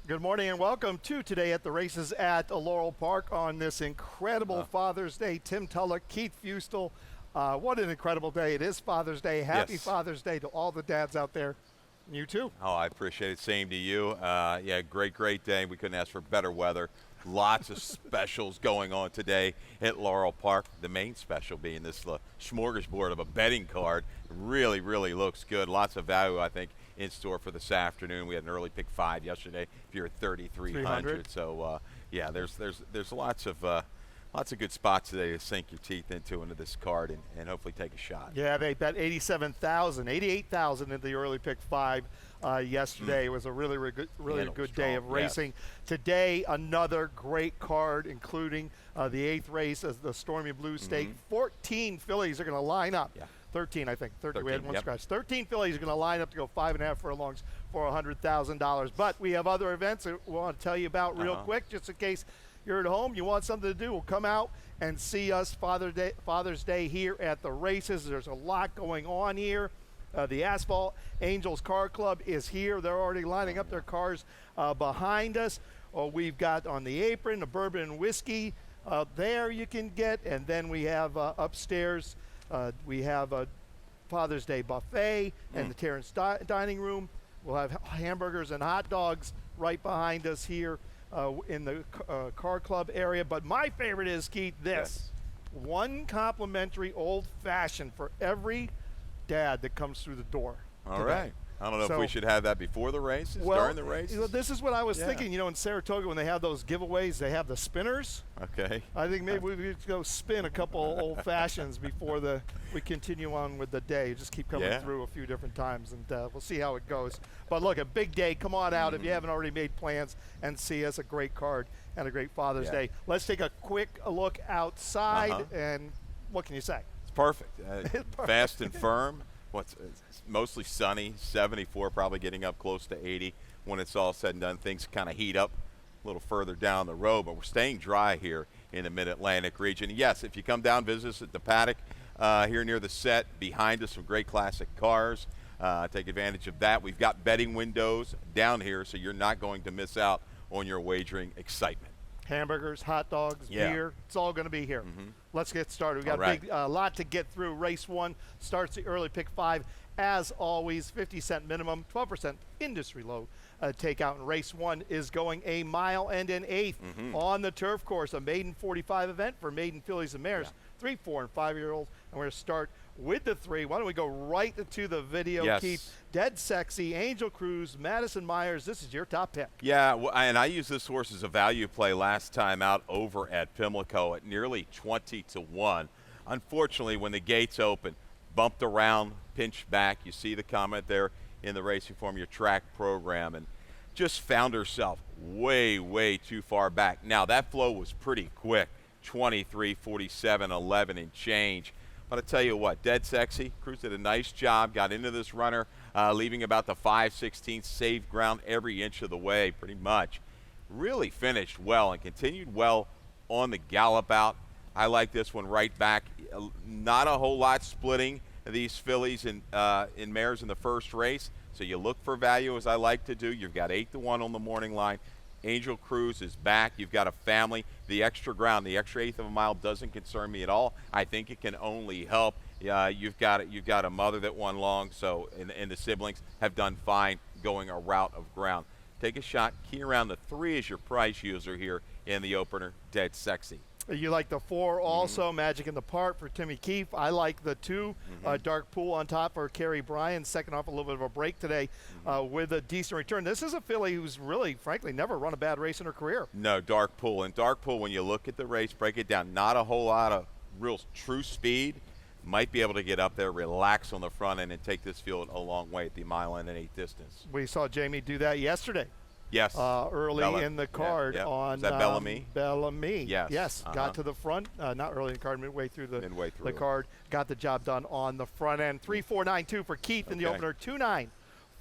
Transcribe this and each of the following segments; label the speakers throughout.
Speaker 1: Good morning and welcome to Today at the Races at Laurel Park on this incredible Father's Day. Tim Tulloch, Keith Fustel. What an incredible day. It is Father's Day. Happy Father's Day to all the dads out there. You too.
Speaker 2: Oh, I appreciate it. Same to you. Yeah, great day. We couldn't ask for better weather. Lots of specials going on today at Laurel Park. The main special being this smorgasbord of a betting card. Really looks good. Lots of value, I think, in store for this afternoon. We had an early pick 5 yesterday. If you're at 3,300, so yeah, there's lots of good spots today to sink your teeth into this card and hopefully take a shot.
Speaker 1: Yeah, they bet 88,000 in the early pick 5 yesterday. It was a really good day of racing. Today, another great card, including the 8th race as the Stormy Blue Stake. 14 fillies are going to line up. 13, I think. 13. We had one scratch. 13 fillies are going to line up to go 5.5 furlongs for $100,000. But we have other events that we want to tell you about real quick, just in case you're at home, you want something to do, well, come out and see us Father's Day here at the races. There's a lot going on here. The Asphalt Angels Car Club is here. They're already lining up their cars behind us. We've got on the apron a bourbon and whiskey there you can get. And then we have upstairs, we have a Father's Day buffet and the Terrence Dining Room. We'll have hamburgers and hot dogs right behind us here in the car club area. But my favorite is, Keith, this. One complimentary old-fashioned for every dad that comes through the door.
Speaker 2: All right. I don't know if we should have that before the races, during the races.
Speaker 1: This is what I was thinking. You know, in Saratoga, when they have those giveaways, they have the spinners.
Speaker 2: Okay.
Speaker 1: I think maybe we could go spin a couple old fashions before we continue on with the day. Just keep coming through a few different times, and we'll see how it goes. But look, a big day. Come on out if you haven't already made plans and see us. A great card and a great Father's Day. Let's take a quick look outside, and what can you say?
Speaker 2: It's perfect. Fast and firm. It's mostly sunny, 74, probably getting up close to 80 when it's all said and done. Things kind of heat up a little further down the road, but we're staying dry here in the Mid-Atlantic region. Yes, if you come down, visit us at the paddock here near the set. Behind us, some great classic cars. Take advantage of that. We've got betting windows down here, so you're not going to miss out on your wagering excitement.
Speaker 1: Hamburgers, hot dogs, beer, it's all going to be here. Let's get started. We've got a lot to get through. Race 1 starts the early pick 5. As always, 50-cent minimum, 12% industry low takeout. And race 1 is going a mile and an eighth on the turf course, a maiden 45 event for maiden fillies and mares, 3, 4, and 5-year-olds. And we're going to start with the 3. Why don't we go right to the video, Keith? Dead Sexy, Angel Cruz, Madison Myers. This is your top pick.
Speaker 2: Yeah, and I used this horse as a value play last time out over at Pimlico at nearly 20-1. Unfortunately, when the gates open, bumped around, pinched back. You see the comment there in the Racing Form, your track program, and just found herself way too far back. Now, that flow was pretty quick, 23, 47, 11 and change. But I tell you what, Dead Sexy, Cruz did a nice job, got into this runner, leaving about the 5/16, saved ground every inch of the way, pretty much. Really finished well and continued well on the gallop out. I like this one right back. Not a whole lot splitting these fillies and mares in the first race, so you look for value, as I like to do. You've got 8-1 on the morning line. Angel Cruz is back. You've got a family. The extra ground, the extra eighth of a mile doesn't concern me at all. I think it can only help. You've got a mother that won long, so and the siblings have done fine going a route of ground. Take a shot. Key around the 3 as your price user here in the opener, Dead Sexy.
Speaker 1: You like the 4 also, Magic in the Park for Timmy Keefe. I like the 2, Dark Pool on top for Kerry Bryan, second off a little bit of a break today with a decent return. This is a filly who's really, frankly, never run a bad race in her career.
Speaker 2: No, Dark Pool. And Dark Pool, when you look at the race, break it down, not a whole lot of real true speed. Might be able to get up there, relax on the front end, and take this field a long way at the mile and an 8 distance.
Speaker 1: We saw Jamie do that yesterday.
Speaker 2: Yes.
Speaker 1: Early in the card on
Speaker 2: is that Bellamy?
Speaker 1: Bellamy.
Speaker 2: Yes.
Speaker 1: Got to the front, not early in the card, midway through the card. Got the job done on the front end. 3-4-9-2 for Keith in the opener. 2-9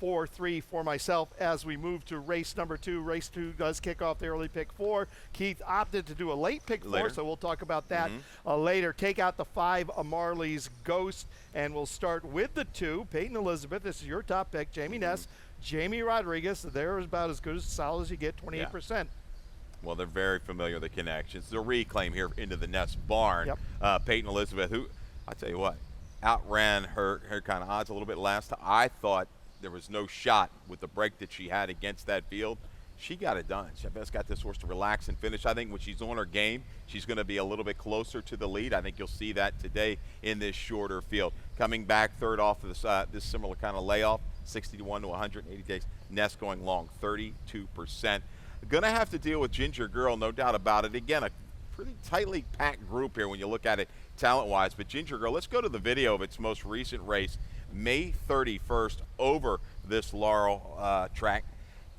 Speaker 1: 4-3 for myself as we move to race number 2. Race 2 does kick off the early pick 4. Keith opted to do a late pick 4, so we'll talk about that later. Take out the 5, Marley's Ghost, and we'll start with the 2. Peyton Elizabeth, this is your top pick. Jamie Ness, Jamie Rodriguez. They're about as good as solid as you get, 28%.
Speaker 2: Yeah. Well, they're very familiar, the connections. The reclaim here into the Ness barn. Peyton Elizabeth, who, I'll tell you what, outran her kind of odds a little bit last time. I thought there was no shot with the break that she had against that field. She got it done. She's got this horse to relax and finish. I think when she's on her game, she's going to be a little bit closer to the lead. I think you'll see that today in this shorter field. Coming back third off of this similar kind of layoff, 61 to 180 days. Ness going long, 32%. Going to have to deal with Ginger Girl, no doubt about it. Again, a pretty tightly packed group here when you look at it talent-wise. But Ginger Girl, let's go to the video of its most recent race, May 31st, over this Laurel track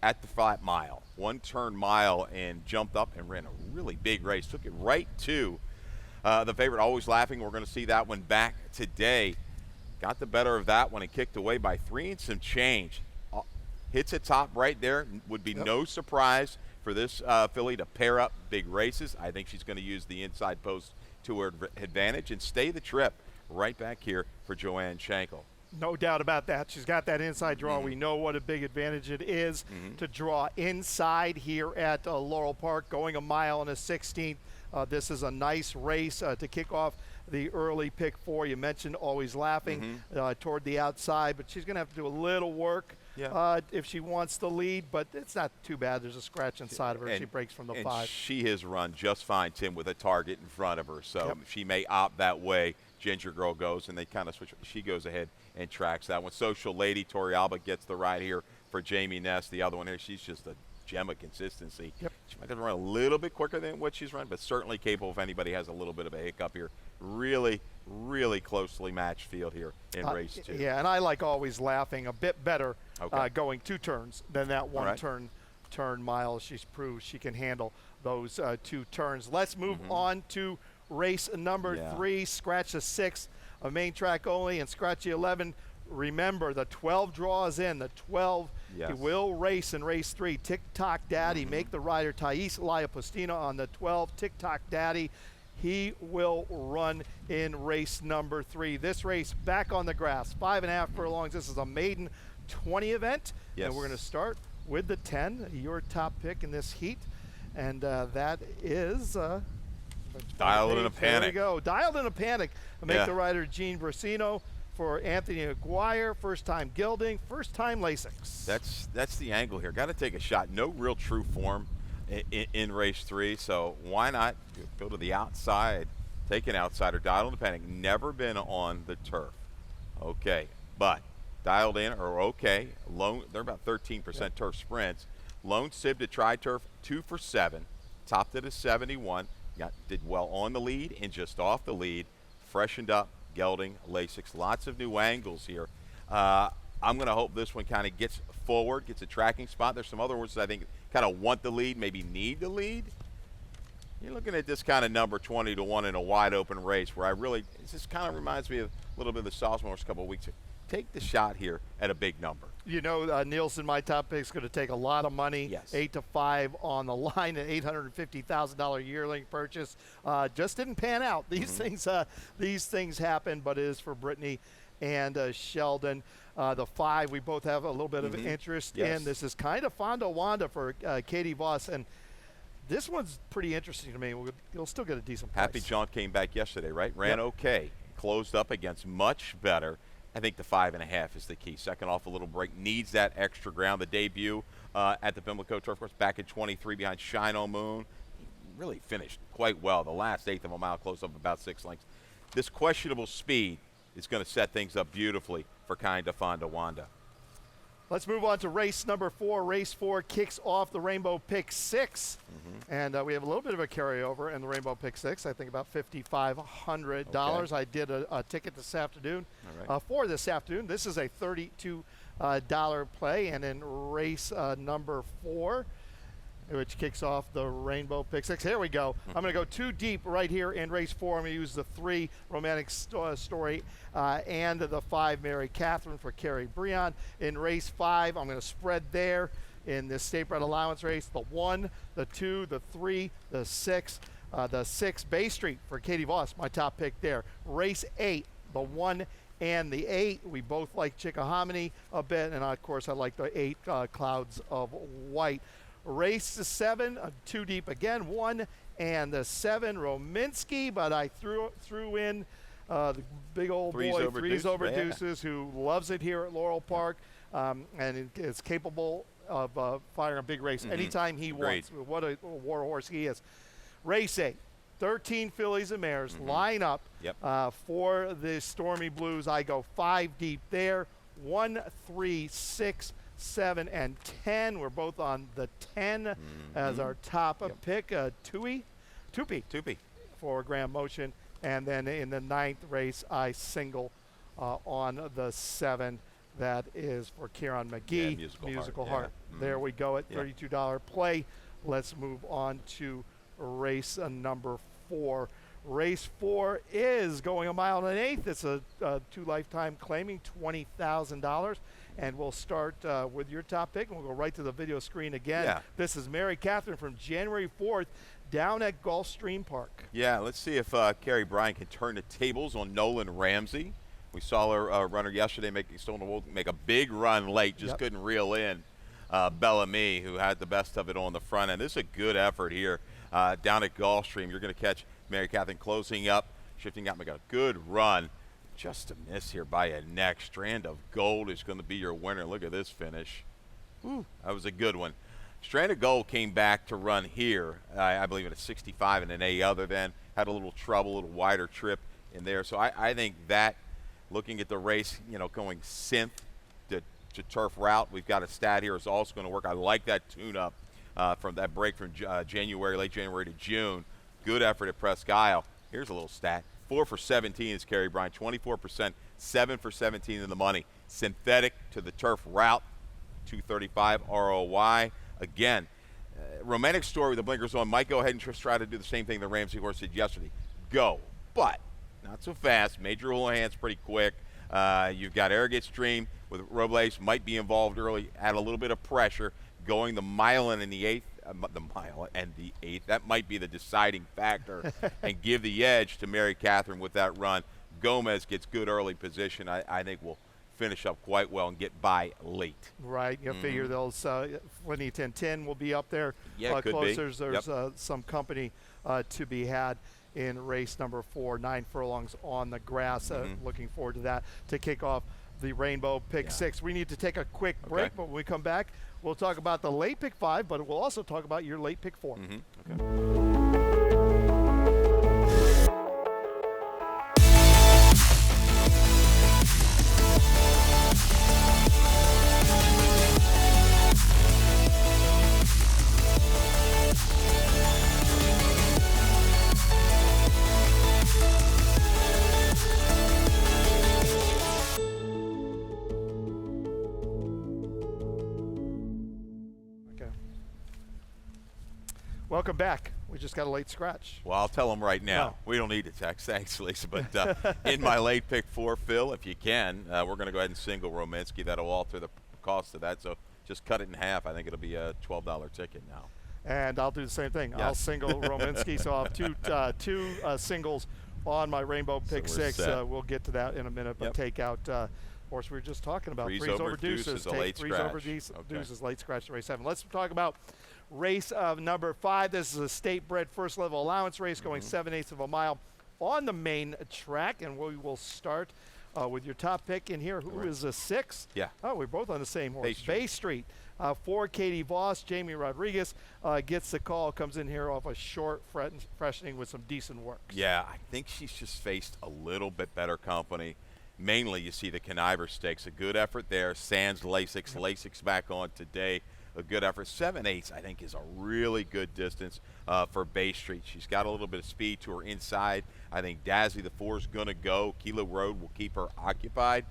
Speaker 2: at the flat mile. One-turn mile, and jumped up and ran a really big race. Took it right to the favorite, Always Laughing. We're going to see that one back today. Got the better of that one and kicked away by 3 and some change. Hits a top right there. Would be no surprise for this filly to pair up big races. I think she's going to use the inside post to her advantage and stay the trip right back here for Joanne Schenkel.
Speaker 1: No doubt about that. She's got that inside draw. We know what a big advantage it is to draw inside here at Laurel Park, going a mile and a 16th. This is a nice race to kick off the early pick 4. You mentioned Always Laughing toward the outside, but she's going to have to do a little work if she wants the lead, but it's not too bad. There's a scratch inside of her. She breaks from the 5.
Speaker 2: She has run just fine, Tim, with a target in front of her, so she may opt that way. Ginger Girl goes, and they kind of switch. She goes ahead and tracks that one. Social Lady, Tori Alba gets the ride here for Jamie Ness. The other one here, she's just a gem of consistency. She might have to run a little bit quicker than what she's run, but certainly capable if anybody has a little bit of a hiccup here. Really, really closely matched field here in race 2.
Speaker 1: Yeah, and I like Always Laughing a bit better going 2 turns than that one turn mile. She's proved she can handle those 2 turns. Let's move on to race number 3, Scratch the 6, a main track only, and Scratch the 11. Remember, the 12 draws in. The 12 he will race in race 3. Tick-Tock Daddy, make the rider Thais Laiapustina on the 12. Tick-Tock Daddy, he will run in race number 3. This race back on the grass, 5.5 furlongs. This is a maiden 20 event, and we're going to start with the 10, your top pick in this heat, and that is
Speaker 2: Dialed in a Panic.
Speaker 1: There we go. Dialed in a Panic. Make the rider Gene Brasino for Anthony Aguirre. First time gelding, first time Lasix.
Speaker 2: That's the angle here. Got to take a shot. No real true form in race 3, so why not go to the outside, take an outsider. Dialed in a Panic. Never been on the turf. Okay, but dialed in or okay. They're about 13% turf sprints. Lone Sib to try turf, 2 for 7. Topped it at 71. Did well on the lead and just off the lead. Freshened up, gelding, Lasix. Lots of new angles here. I'm going to hope this one kind of gets forward, gets a tracking spot. There's some other horses I think kind of want the lead, maybe need the lead. You're looking at this kind of number 20 to 1 in a wide open race where it just kind of reminds me of a little bit of the Salzman horse a couple of weeks ago. Take the shot here at a big number.
Speaker 1: You know, Nielsen, my top pick, is going to take a lot of money. 8 to 5 on the line, an $850,000 yearling purchase. Just didn't pan out. These things happen, but it is for Brittany and Sheldon. The 5, we both have a little bit of interest in. This is kind of Fonda Wanda for Katie Voss, and this one's pretty interesting to me. You'll still get a decent price.
Speaker 2: Happy John came back yesterday, right? Ran okay. Closed up against much better. I think the 5.5 is the key. Second off a little break, needs that extra ground. The debut at the Pimlico Turf Course back at 23 behind Shine on Moon. He really finished quite well. The last 1/8 of a mile closed up about 6 lengths. This questionable speed is going to set things up beautifully for Kinda Fonda Wanda.
Speaker 1: Let's move on to race number 4. Race 4 kicks off the Rainbow Pick 6. And we have a little bit of a carryover in the Rainbow Pick 6. I think about $5,500. I did a ticket this afternoon for this afternoon. This is a $32 play. And in race number 4, which kicks off the Rainbow Pick 6. Here we go. I'm going to go 2 deep right here in race 4. I'm going to use the 3 Romantic Story and the 5 Mary Catherine for Carrie Breon. In race 5, I'm going to spread there in this state bred allowance race. The 1, the 2, the 3, the 6. The 6 Bay Street for Katie Voss, my top pick there. Race 8, the 1 and the 8. We both like Chickahominy a bit, and of course I like the 8 Clouds of White. Race 7, 2 deep again, 1 and the 7 Rominski, but I threw in the big old boy Threes Over Deuces, who loves it here at Laurel Park, and is capable of firing a big race anytime he wants. What a war horse he is. Race 8, 13 fillies and mares line up for the Stormy Blues. I go 5 deep there. 1, 3, 6, 7, and 10. We're both on the 10 as our top pick. Tupi for Grand Motion. And then in the 9th race, I single on the 7. That is for Kieran McGee. Musical Heart. There we go at $32 play. Let's move on to race number 4. Race 4 is going 1 1/8. It's a 2 lifetime claiming $20,000. And we'll start with your top pick, and we'll go right to the video screen again.
Speaker 2: Yeah.
Speaker 1: This is Mary Catherine from January 4th down at Gulfstream Park.
Speaker 2: Yeah, let's see if Carrie Breon can turn the tables on Nolan Ramsey. We saw her runner yesterday make a big run late, just couldn't reel in Bellamy, who had the best of it on the front end. This is a good effort here down at Gulfstream. You're going to catch Mary Catherine closing up, shifting out, making a good run. Just a miss here by a neck. Strand of Gold is going to be your winner. Look at this finish. Ooh, that was a good one. Strand of Gold came back to run here, I believe at a 65 and an A other than. Had a little trouble, a little wider trip in there. So I think that, looking at the race, going synth to turf route, we've got a stat here is also going to work. I like that tune-up from that break from late January to June. Good effort at Presque Isle. Here's a little stat. 4 for 17 is Carrie Breon, 24%, 7 for 17 in the money. Synthetic to the turf route, 235 ROI. Again, Romantic Story with the blinkers on might go ahead and just try to do the same thing the Ramsey horse did yesterday. Go, but not so fast. Major Houlihan's pretty quick. You've got Arrogate Stream with Robles, might be involved early, add a little bit of pressure. Going the mile and the 8th, that might be the deciding factor and give the edge to Mary Catherine with that run. Gomez gets good early position. I think will finish up quite well and get by late.
Speaker 1: Right. You figure those Flinny 1010 will be up there
Speaker 2: could
Speaker 1: closer.
Speaker 2: Be.
Speaker 1: There's some company to be had in race number 4, 9 furlongs on the grass. Looking forward to that to kick off the Rainbow Pick 6. We need to take a quick break, but when we come back, we'll talk about the late pick 5, but we'll also talk about your late pick 4. Welcome back. We just got a late scratch.
Speaker 2: Well, I'll tell them right now. We don't need to text. Thanks, Lisa. But in my late pick 4, Phil, if you can, we're going to go ahead and single Rominski. That'll alter the cost of that. So just cut it in half. I think it'll be a $12 ticket now.
Speaker 1: And I'll do the same thing. I'll single Rominski. So I'll have two singles on my Rainbow Pick 6. We'll get to that in a minute. But take out, of course, we were just talking about
Speaker 2: Threes Over Deuces.
Speaker 1: Threes Over Deuces, late scratch to race 7. Let's talk about race number 5. This is a state-bred first-level allowance race going 7/8 of a mile on the main track, and we will start with your top pick in here. Who is a 6?
Speaker 2: Yeah.
Speaker 1: Oh, we're both on the same horse. Bay Street. For Katie Voss, Jamie Rodriguez gets the call, comes in here off a short freshening with some decent work.
Speaker 2: Yeah, I think she's just faced a little bit better company. Mainly, you see the Conniver Stakes. A good effort there. Sands Lasix. Lasix back on today. A good effort. 7/8, I think, is a really good distance for Bay Street. She's got a little bit of speed to her inside. I think Dazzy the 4 is going to go. Kilo Road will keep her occupied.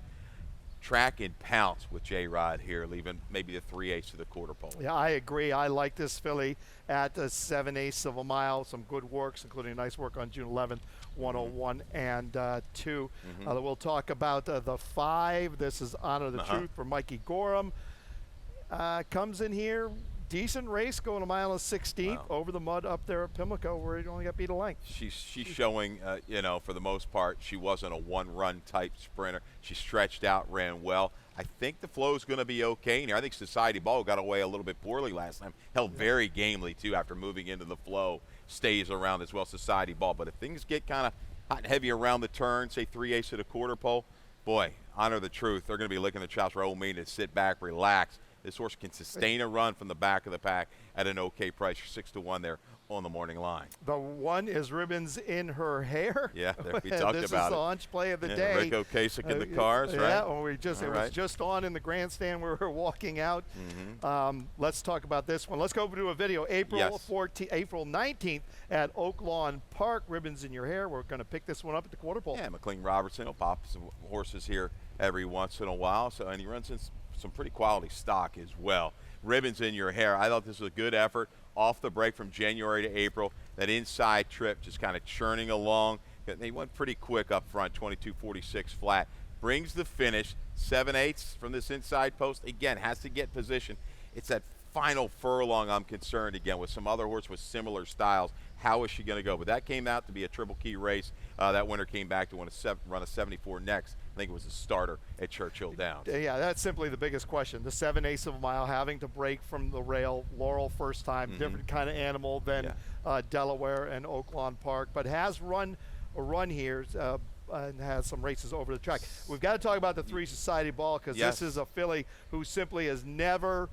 Speaker 2: track and pounce with J-Rod here, leaving maybe the 3/8 of the quarter pole.
Speaker 1: Yeah, I agree. I like this filly at 7/8 of a mile. Some good works, including nice work on June 11th, 101 and 2. We'll talk about the 5. This is Honor the Truth for Mikey Gorham. Comes in here. Decent race, going a mile and 16th over the mud up there at Pimlico, where he only got beat a length.
Speaker 2: She's showing, for the most part, she wasn't a one-run type sprinter. She stretched out, ran well. I think the flow is going to be okay here. I think Society Ball got away a little bit poorly last time. Held very gamely, too, after moving into the flow. Stays around as well, Society Ball. But if things get kind of hot and heavy around the turn, say 3/8 of the quarter pole, boy, Honor the Truth. They're going to be licking the chops for Old Main to sit back, relax. This horse can sustain a run from the back of the pack at an okay price. You're 6-1 there on the morning line.
Speaker 1: The 1 is Ribbons in Her Hair.
Speaker 2: Yeah, we talked about it.
Speaker 1: This is the launch play of the day.
Speaker 2: Rick Ocasek in the cars, right?
Speaker 1: Yeah, well, it was just on in the grandstand where we were walking out. Let's talk about this one. Let's go to a video. April 19th at Oak Lawn Park. Ribbons in Your Hair. We're going to pick this one up at the quarter pole.
Speaker 2: Yeah, McLean Robertson will pop some horses here every once in a while. And he runs in some pretty quality stock as well. Ribbons in Your Hair. I thought this was a good effort off the break from January to April. That inside trip just kind of churning along. They went pretty quick up front, 22.46 flat. Brings the finish, 7/8 from this inside post. Again, has to get position. It's that final furlong I'm concerned again with some other horses with similar styles. How is she going to go? But that came out to be a triple key race. That winner came back to run a 74 next. I think it was a starter at Churchill Downs.
Speaker 1: Yeah, that's simply the biggest question. The 7/8 of a mile, having to break from the rail. Laurel first time, different kind of animal than Delaware and Oak Lawn Park, but has run a run here and has some races over the track. We've got to talk about the 3 Society Ball because this is a filly who simply has never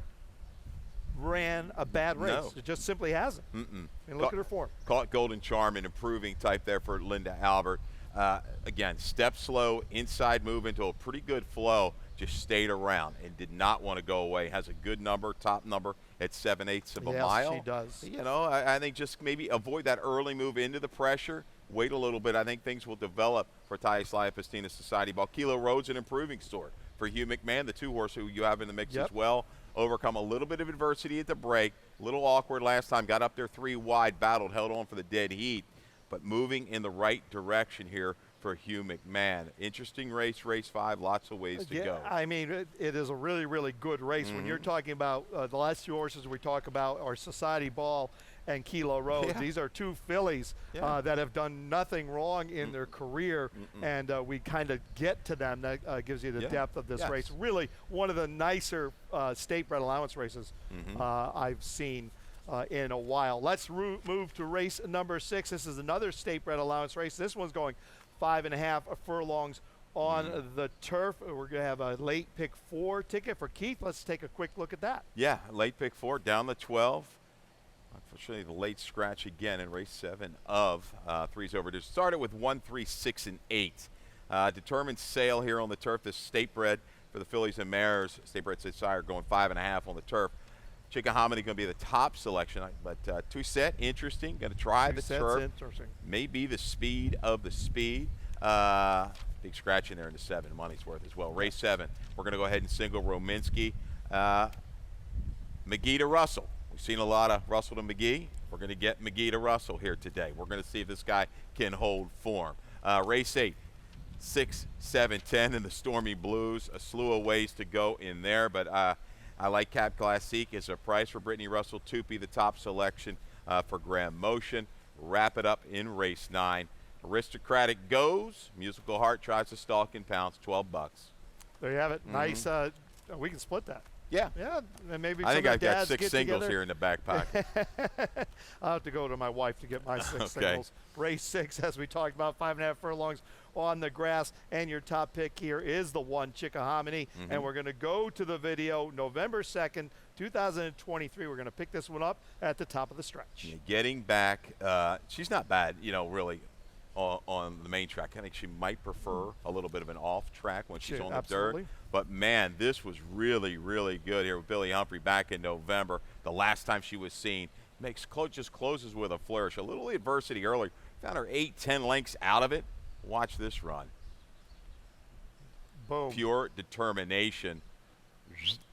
Speaker 1: ran a bad race.
Speaker 2: No.
Speaker 1: It just simply hasn't. And look at her form.
Speaker 2: Caught Golden Charm, an improving type there for Linda Albert. Again, step slow, inside move into a pretty good flow, just stayed around and did not want to go away. Has a good number, top number at 7/8 of a mile.
Speaker 1: Yes, she does.
Speaker 2: You know, I think just maybe avoid that early move into the pressure. Wait a little bit. I think things will develop for Thais Liapestina Society Ball. Kilo Road's an improving story for Hugh McMahon, the 2 horse who you have in the mix as well. Overcome a little bit of adversity at the break. A little awkward last time. Got up there 3 wide, battled, held on for the dead heat. But moving in the right direction here for Hugh McMahon. Interesting race 5, lots of ways to go.
Speaker 1: I mean, it is a really, really good race. When you're talking about the last 2 horses we talk about are Society Ball and Kilo Road. These are 2 fillies that have done nothing wrong in their career, and we kind of get to them. That gives you the depth of this race. Really one of the nicer state-bred allowance races I've seen in a while. Let's move to race number 6. This is another state-bred allowance race. This one's going 5.5 furlongs on the turf. We're going to have a late pick 4 ticket for Keith. Let's take a quick look at that.
Speaker 2: Yeah, late pick 4 down the 12. Unfortunately, the late scratch again in race 7 of 3's overdue. Started with 1, 3, 6, and 8. Determined sale here on the turf. This state-bred for the fillies and mares. State-bred sire going 5.5 on the turf. Chickahominy going to be the top selection, but 2 set, interesting. Going to try the turf.
Speaker 1: Interesting. Maybe
Speaker 2: the speed of the speed. Big scratch in there in the 7, money's worth as well. Race 7, we're going to go ahead and single Rominski. McGee to Russell. We've seen a lot of Russell to McGee. We're going to get McGee to Russell here today. We're going to see if this guy can hold form. Race 8, 6, 7, 10 in the Stormy Blues. A slew of ways to go in there, but I like Cap Classique as a price for Brittany Russell. Tupi, the top selection for Graham Motion. Wrap it up in race 9. Aristocratic goes. Musical Heart tries to stalk and pounce. $12.
Speaker 1: There you have it. Nice. We can split that.
Speaker 2: Yeah.
Speaker 1: Yeah. And maybe
Speaker 2: I think I've got 6 singles
Speaker 1: together
Speaker 2: here in the back pocket.
Speaker 1: I'll have to go to my wife to get my 6 singles. Race 6, as we talked about, 5.5 furlongs on the grass. And your top pick here is the 1 Chickahominy. And we're going to go to the video November 2nd, 2023. We're going to pick this one up at the top of the stretch.
Speaker 2: Getting back, she's not bad, really, on the main track. I think she might prefer a little bit of an off track when she's on the dirt. But, man, this was really, really good here with Billy Humphrey back in November. The last time she was seen. Just closes with a flourish. A little adversity early. Found her 8-10 lengths out of it. Watch this run.
Speaker 1: Boom.
Speaker 2: Pure determination.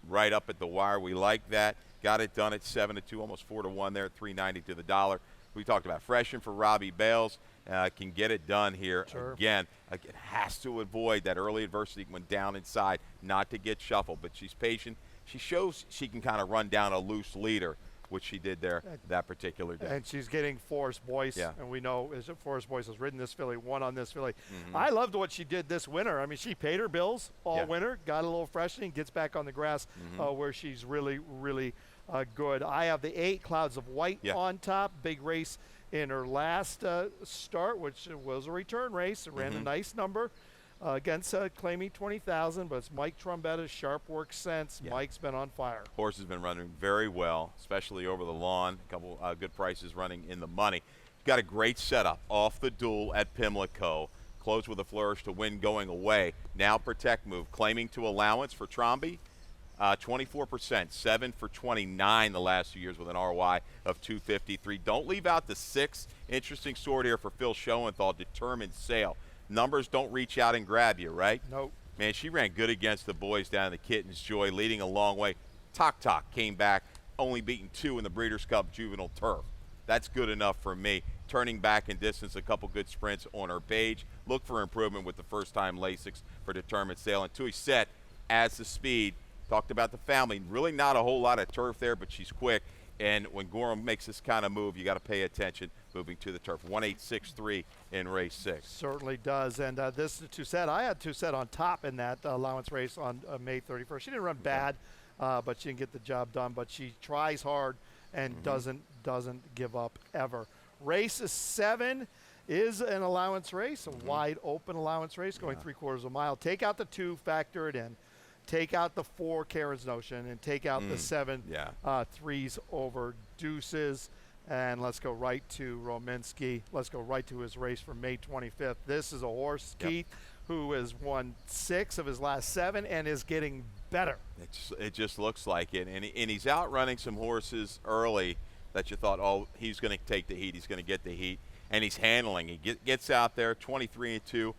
Speaker 2: Right up at the wire. We like that. Got it done at 7-2, almost 4-1 there, 390 to the dollar. We talked about Freshen for Robbie Bales. Can get it done here.
Speaker 1: Sure.
Speaker 2: Again, it has to avoid that early adversity when down inside, not to get shuffled. But she's patient. She shows she can kind of run down a loose leader, which she did there that particular day.
Speaker 1: And she's getting Forrest Boyce, and we know Forrest Boyce has ridden this filly, won on this filly. I loved what she did this winter. I mean, she paid her bills all winter, got a little freshening, gets back on the grass where she's really, really good. I have the 8 Clouds of White on top. Big race in her last start, which was a return race. It ran a nice number against claiming 20,000, but it's Mike Trombetta's sharp work since. Mike's been on fire.
Speaker 2: Horse has been running very well, especially over the lawn. A couple good prices running in the money. Got a great setup off the duel at Pimlico. Closed with a flourish to win going away. Now protect move, claiming to allowance for Trombe. 24%, 7 for 29 the last 2 years with an ROI of 253. Don't leave out the 6. Interesting sort here for Phil Schoenthal, Determined Sail. Numbers don't reach out and grab you, right?
Speaker 1: Nope.
Speaker 2: Man, she ran good against the boys down in the Kitten's Joy, leading a long way. Tok came back, only beaten 2 in the Breeders' Cup Juvenile Turf. That's good enough for me. Turning back in distance, a couple good sprints on her page. Look for improvement with the first-time Lasix for Determined Sail. And Tui Set adds the speed. Talked about the family. Really not a whole lot of turf there, but she's quick. And when Gorham makes this kind of move, you got to pay attention moving to the turf. 1.863 in race 6.
Speaker 1: Certainly does. And this Toussaint, I had Toussaint on top in that allowance race on May 31st. She didn't run bad, but she didn't get the job done. But she tries hard and doesn't give up ever. Race 7 is an allowance race, a wide open allowance race going 3/4 of a mile. Take out the 2, factor it in. Take out the 4, Karen's Notion, and take out the 7 3s over Deuces. And let's go right to Rominski. Let's go right to his race for May 25th. This is a horse, Keith, who has won 6 of his last 7 and is getting better.
Speaker 2: It just looks like it. And he's outrunning some horses early that you thought, oh, he's going to take the heat. He's going to get the heat. And he's handling. He gets out there, 23-2.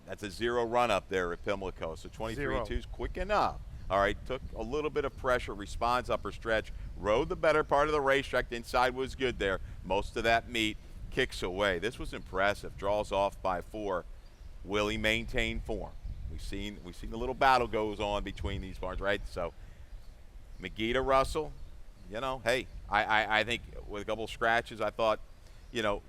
Speaker 2: That's a 0 run up there at Pimlico. So 23-2 is quick enough. All right, took a little bit of pressure, responds upper stretch, rode the better part of the racetrack. The inside was good there. Most of that meat kicks away. This was impressive. Draws off by 4. Will he maintain form? We've seen the little battle goes on between these barns, right? So McGee to Russell, hey, I think with a couple of scratches, I thought,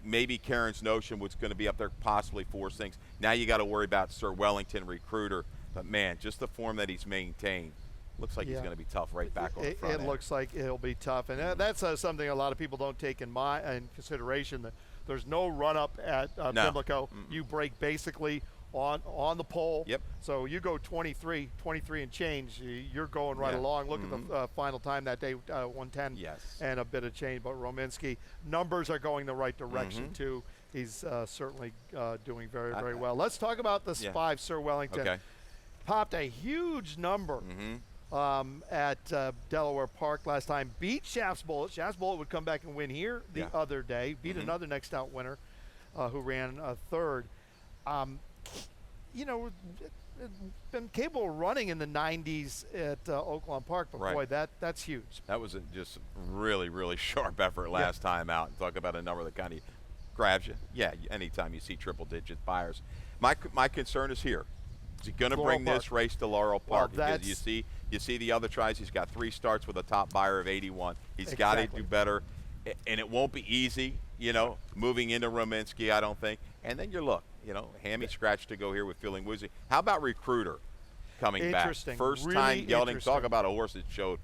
Speaker 2: maybe Karen's Notion was going to be up there, possibly force things. Now you got to worry about Sir Wellington, Recruiter. But, man, just the form that he's maintained, looks like he's going to be tough right back on the front end.
Speaker 1: It looks like it'll be tough. And that's something a lot of people don't take in consideration. That there's no run-up at Pimlico. You break basically on the pole.
Speaker 2: Yep.
Speaker 1: So you go 23 and change. You're going right along. Look at the final time that day, 110 and a bit of change. But Rominski, numbers are going the right direction, too. He's certainly doing very, very well. Let's talk about this 5, Sir Wellington.
Speaker 2: Okay.
Speaker 1: Popped a huge number at Delaware Park last time. Beat Shafts Bullet. Shafts Bullet would come back and win here the other day. Beat another next out winner who ran 3rd. Been capable of running in the 90s at Oaklawn Park, but boy, that's huge.
Speaker 2: That was just really, really sharp effort last time out. And talk about a number that kind of grabs you. Yeah, anytime you see triple-digit buyers. My concern is here. Is he going to bring this race to Laurel Park? Because you see the other tries. He's got 3 starts with a top buyer of 81. He's got to do better, and it won't be easy. Moving into Rominski, I don't think. And then hammy scratch to go here with Feeling Woozy. How about Recruiter coming back? First time gelding. Talk about a horse that showed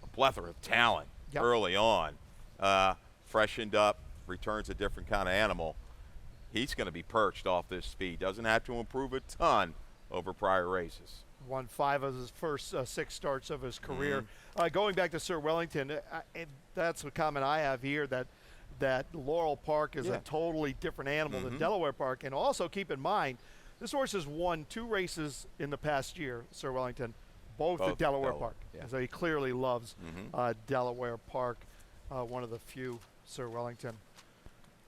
Speaker 2: a plethora of talent early on. Freshened up, returns a different kind of animal. He's going to be perched off this speed. Doesn't have to improve a ton over prior races.
Speaker 1: Won 5 of his first 6 starts of his career. Going back to Sir Wellington, that's a comment I have here, that Laurel Park is a totally different animal than Delaware Park. And also keep in mind, this horse has won 2 races in the past year, Sir Wellington, both at Delaware Park. So he clearly loves Delaware Park, one of the few Sir Wellington.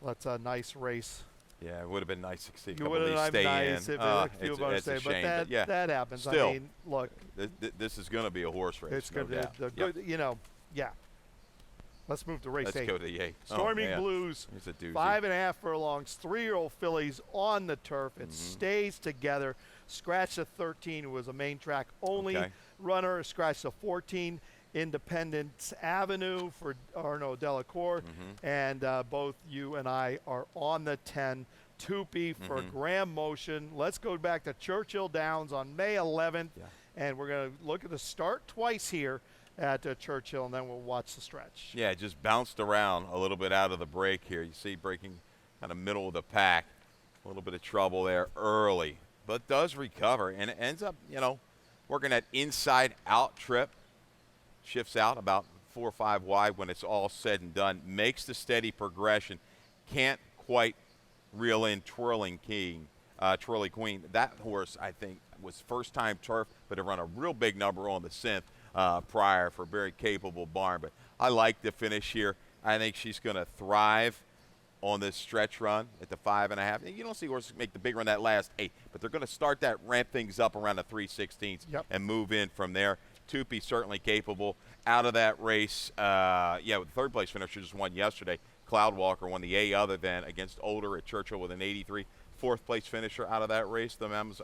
Speaker 1: That's a nice race
Speaker 2: Yeah, it would have been nice to see a
Speaker 1: You
Speaker 2: couple
Speaker 1: would
Speaker 2: of these
Speaker 1: have
Speaker 2: stay
Speaker 1: nice
Speaker 2: in.
Speaker 1: if a few
Speaker 2: It's
Speaker 1: bonus
Speaker 2: a
Speaker 1: stay, but
Speaker 2: shame. Yeah,
Speaker 1: that happens.
Speaker 2: still,
Speaker 1: I mean, look,
Speaker 2: this is going to be a horse race.
Speaker 1: it's
Speaker 2: no
Speaker 1: good.
Speaker 2: doubt.
Speaker 1: The
Speaker 2: Yep.
Speaker 1: good, you know, yeah. Let's move to race
Speaker 2: Let's
Speaker 1: 8.
Speaker 2: go to the 8.
Speaker 1: Stormy
Speaker 2: Oh, man.
Speaker 1: Blues,
Speaker 2: It's a doozy.
Speaker 1: 5.5 furlongs, 3-year-old fillies on the turf. It stays together. Scratch the 13 was a main track only runner. Scratch the 14, Independence Avenue for Arnaud Delacour. And both you and I are on the 10. Tupi for Graham Motion. Let's go back to Churchill Downs on May 11th. And we're going to look at the start twice here at Churchill, and then we'll watch the stretch.
Speaker 2: Yeah, just bounced around a little bit out of the break here. You see breaking kind of middle of the pack. A little bit of trouble there early, but does recover and ends up, working that inside-out trip. Shifts out about 4 or 5 wide when it's all said and done. Makes the steady progression. Can't quite reel in Twirly Queen. That horse, I think, was first-time turf, but it run a real big number on the synth prior for a very capable barn. But I like the finish here. I think she's going to thrive on this stretch run at the 5.5. You don't see horses make the big run that last 8, but they're going to start that ramp things up around the 3/16 and move in from there. Tupi certainly capable out of that race. With the third place finisher just won yesterday. Cloudwalker won the A other than against Older at Churchill with an 83. Fourth place finisher out of that race. The Mems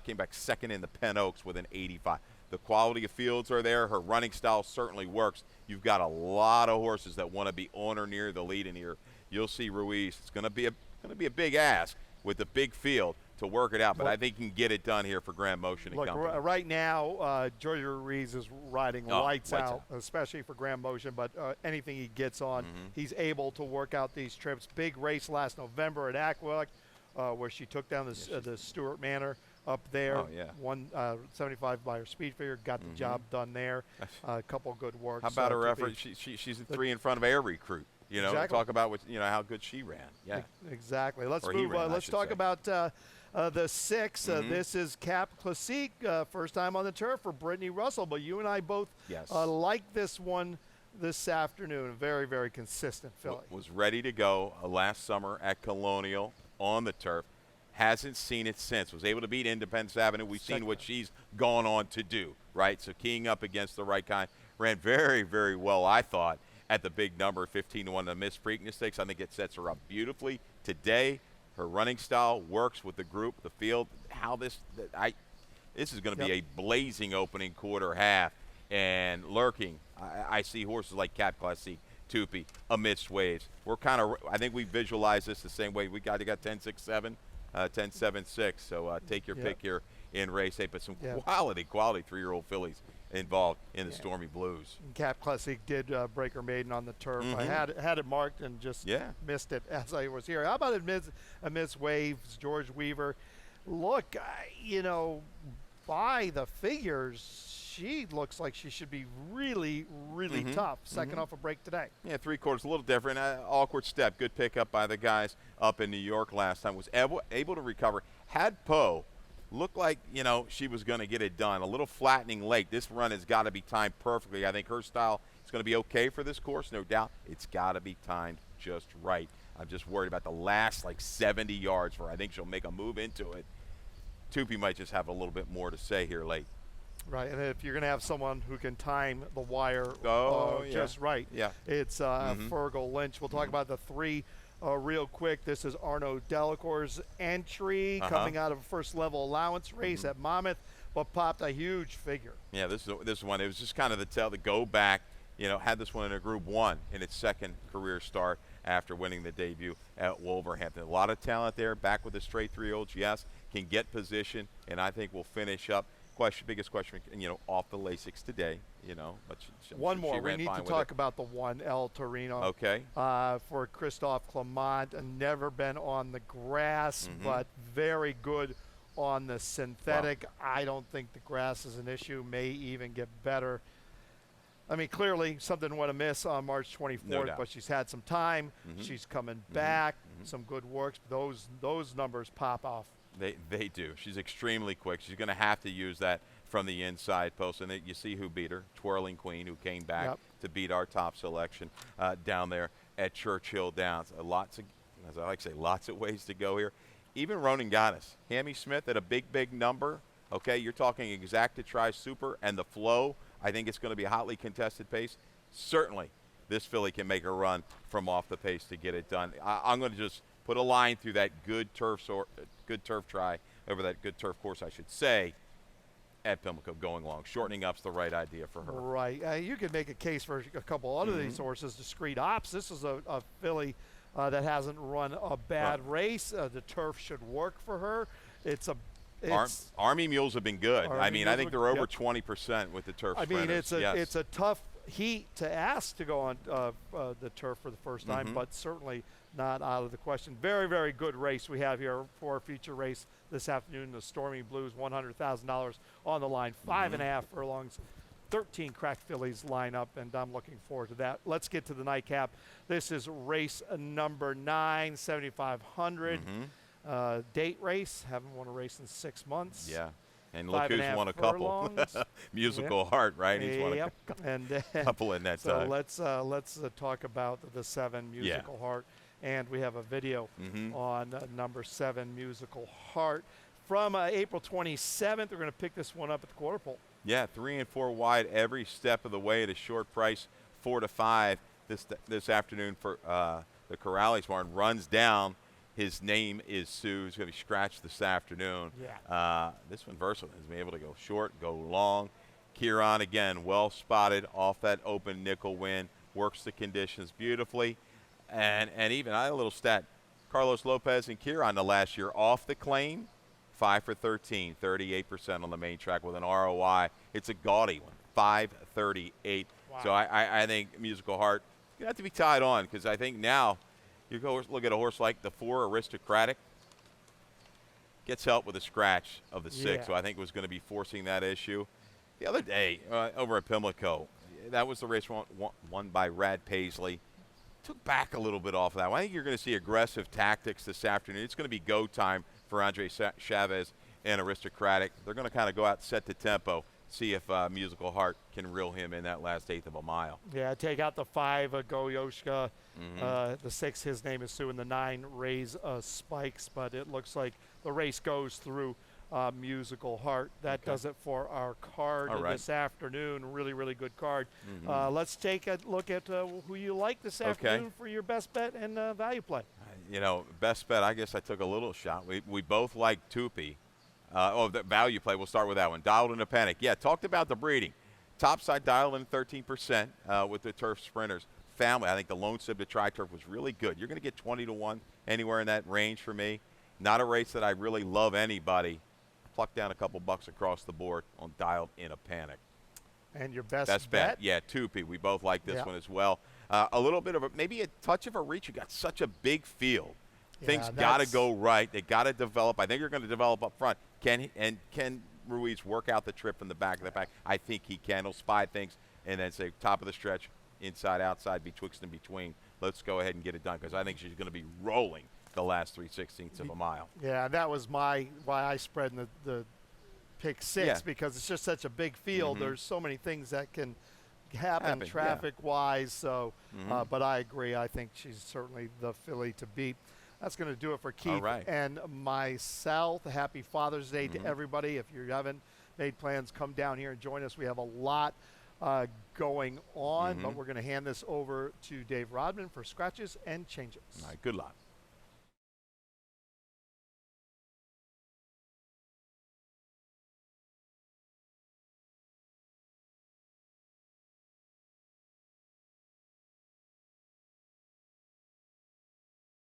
Speaker 2: came back second in the Penn Oaks with an 85. The quality of fields are there. Her running style certainly works. You've got a lot of horses that want to be on or near the lead in here. You'll see Ruiz. It's going to be a big ask with the big field to work it out, but I think he can get it done here for Grand Motion and company.
Speaker 1: Right now, Georgia Ruiz is riding lights out, especially for Grand Motion, but anything he gets on, he's able to work out these trips. Big race last November at Aqueduct, where she took down the Stewart Manor up there. Won 75 by her speed figure, got the job done there. A couple good works.
Speaker 2: How about her effort? She's 3 in front of Air Recruit. Talk about how good she ran. Yeah,
Speaker 1: exactly. Let's move. Let's talk about the 6. This is Cap Classique, first time on the turf for Brittany Russell. But you and I both like this one this afternoon. Very, very consistent filly.
Speaker 2: Was ready to go last summer at Colonial on the turf. Hasn't seen it since. Was able to beat Independence Avenue. We've seen what she's gone on to do, right? So keying up against the right kind. Ran very, very well, I thought, at the big number, 15-1 the Miss Preakness Stakes. I think it sets her up beautifully today. Her running style works with the group, the field. This is going to be a blazing opening quarter half. And lurking, I see horses like Cap Classique, Tupi, amidst waves. I think we visualize this the same way. We got 10-6-7. 10-7-6. So take your pick here in race 8. But some quality 3-year-old fillies involved in the Stormy Blues.
Speaker 1: Cap Classic did break her maiden on the turf. I had it marked and just missed it as I was here. How about amidst waves, George Weaver? Look, by the figures, she looks like she should be really, really tough. Second off a break today. Yeah,
Speaker 2: 3/4, a little different. Awkward step. Good pickup by the guys up in New York last time. Was able to recover. Had Poe. Looked like, she was going to get it done. A little flattening late. This run has got to be timed perfectly. I think her style is going to be okay for this course, no doubt. It's got to be timed just right. I'm just worried about the last, 70 yards where I think she'll make a move into it. Tupi might just have a little bit more to say here late.
Speaker 1: Right, and if you're going to have someone who can time the wire just right, it's Fergal Lynch. We'll talk about the 3 real quick. This is Arnaud Delacour's entry coming out of a first-level allowance race at Monmouth, but popped a huge figure. Yeah, this one. It was just kind of the go back. Had this one in a Group 1 in its second career start after winning the debut at Wolverhampton. A lot of talent there. Back with the straight 3-year-olds, yes, can get position, and I think we'll finish up. Biggest question, off the Lasix today, but one more. We need to talk about the 1 El Torino.
Speaker 2: Okay.
Speaker 1: For Christophe Clement, never been on the grass, but very good on the synthetic. Wow. I don't think the grass is an issue. May even get better. I mean, clearly something went amiss on March 24th,
Speaker 2: no doubt.
Speaker 1: But she's had some time. She's coming back. Some good works. Those numbers pop off.
Speaker 2: They do. She's extremely quick. She's going to have to use that from the inside post. And you see who beat her, Twirly Queen, who came back to beat our top selection down there at Churchill Downs. as I like to say, lots of ways to go here. Even Ronan Gaddis, Hammy Smith at a big number. Okay, you're talking exacta try super, and the flow. I think it's going to be a hotly contested pace. Certainly, this filly can make a run from off the pace to get it done. I'm going to just put a line through that good turf try over that good turf course, I should say, at Pimlico going long. Shortening up's the right idea for her.
Speaker 1: Right. You could make a case for a couple other of these horses. Discreet Ops. This is a filly that hasn't run a bad race. The turf should work for her. Army
Speaker 2: Mules have been good. I mean, I think they're over 20% with the turf sprinters.
Speaker 1: It's a tough heat to ask to go on the turf for the first time, but certainly not out of the question. Very good race we have here for a feature race this afternoon. The Stormy Blues, $100,000 on the line, 5.5 furlongs. 13 crack fillies line up, and I'm looking forward to that. Let's get to the nightcap. This is race number 9, 7,500. Date race. Haven't won a race in 6 months.
Speaker 2: Yeah. And look who's won a couple. Musical Heart, right? He's won a couple in that time.
Speaker 1: So let's talk about the 7 Musical Heart. And we have a video on number 7 Musical Heart. From April 27th, we're going to pick this one up at the quarter pole.
Speaker 2: Yeah, 3 and 4 wide every step of the way at a short price, 4 to 5 this afternoon for the Corrales barn. Runs down. His name is Sue. He's going to be scratched this afternoon.
Speaker 1: Yeah.
Speaker 2: This one versatile. He's been able to go short, go long. Kieran, again, well spotted off that open nickel win. Works the conditions beautifully. And even, I had a little stat. Carlos Lopez and Kieran the last year off the claim, 5 for 13, 38% on the main track with an ROI. It's a gaudy one, 538. Wow. So I think Musical Heart, you have to be tied on, because I think now you go look at a horse like the 4 Aristocratic, gets help with a scratch of the 6, so I think it was going to be forcing that issue. The other day over at Pimlico, that was the race won by Rad Paisley. Took back a little bit off of that one. I think you're going to see aggressive tactics this afternoon. It's going to be go time for Andre Chavez and Aristocratic. They're going to kind of go out and set the tempo, see if Musical Heart can reel him in that last eighth of a mile. Yeah,
Speaker 1: take out the 5, Goyoshka. The 6, his name is Sue, and the 9, Raise Spikes. But it looks like the race goes through Musical Heart. That does it for our card this afternoon. Really good card. Let's take a look at who you like this afternoon for your best bet and value play.
Speaker 2: You know, best bet, I guess I took a little shot. We both like Tupi. The value play, we'll start with that one. Dialed in a Panic. Yeah, talked about the breeding. Topside dialed in 13% with the turf sprinters. Family, I think the Lone Sib to Tri-Turf was really good. You're going to get 20 to 1 anywhere in that range for me. Not a race that I really love anybody. Pluck down a couple bucks across the board on Dialed in a Panic.
Speaker 1: And your best bet?
Speaker 2: Yeah, Tupi. We both like this one as well. A little bit of maybe a touch of a reach. You got such a big field. Things got to go right. They got to develop. I think you're going to develop up front. Can Ruiz work out the trip in the back of the pack? I think he can. He'll spy things and then say top of the stretch, inside, outside, betwixt and between. Let's go ahead and get it done, because I think she's going to be rolling the last 3/16 of a mile.
Speaker 1: Yeah, that was why I spread in the pick 6, because it's just such a big field. There's so many things that can happen traffic-wise. So, but I agree. I think she's certainly the filly to beat. That's going to do it for Keith and myself. Happy Father's Day to everybody. If you haven't made plans, come down here and join us. We have a lot going on, but we're going to hand this over to Dave Rodman for scratches and changes.
Speaker 2: All right, good luck.